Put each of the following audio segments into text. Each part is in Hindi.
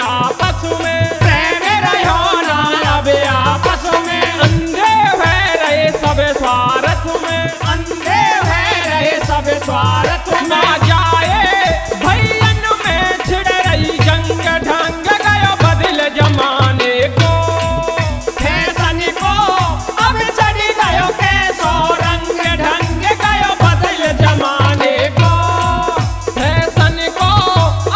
आपस में, प्रेम रहो ना अब आपस में। अंधे भय रहे सब स्वार्थ में, अंधे भय रहे सब स्वार्थ में। ना जाए भैयन में छिड़ रही जंग, ढंग गयो बदल जमाने को। फैशन को अब चढ़ गयो कैसो रंग, ढंग गयो बदल जमाने को। फैशन को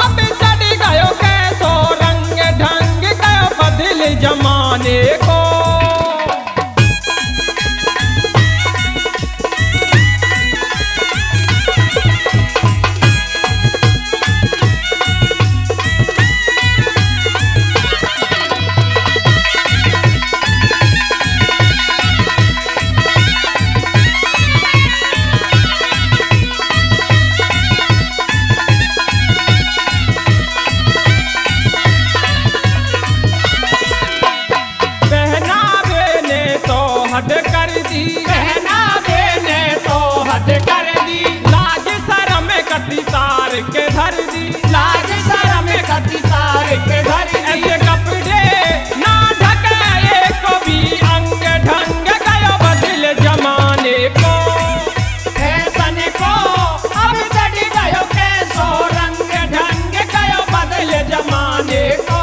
अब चढ़ गयो कैसो रंग, ढंग गयो बदल जमाने को। हद कर दी, पहनावे ने तो हद कर दी। लाज शरम कति तार के धर दी, लाज शरम कति तार के धर दी। ऐसे कपड़े ना ढके को भी अंग, ढंग गयो बदल जमाने को। फैशन को अब चढ़ गयो कैसो रंग, ढंग गयो बदल जमाने को।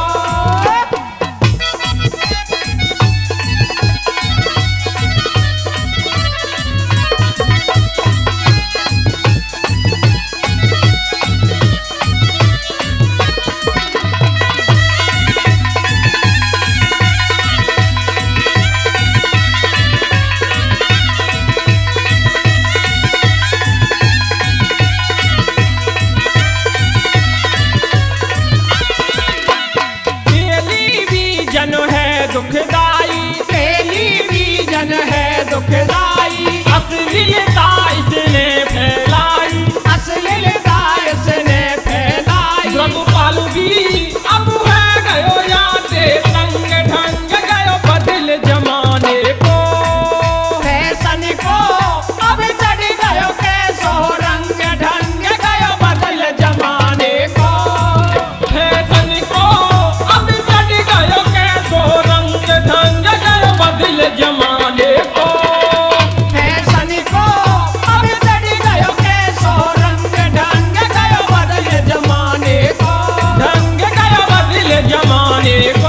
दुखदाई टेलीविजन है दुखदाई, अश्लीलता इसने फैलाई, अश्लीलता इसने फैलाई। रघुपाल भी अब है गयो याते रंग, ढंग गयो बदल जमाने को। फैशन को अब चढ़ गयो कैसो रंग, ढंग गयो बदल जमाने को। फैशन को अब चढ़ गयो कैसो रंग, ढंग गयो बदल जमाने को। फैशन को अब चढ़ गयो कैसो रंग, ढंग गयो बदल जमाने को। ढंग गयो बदल जमाने को।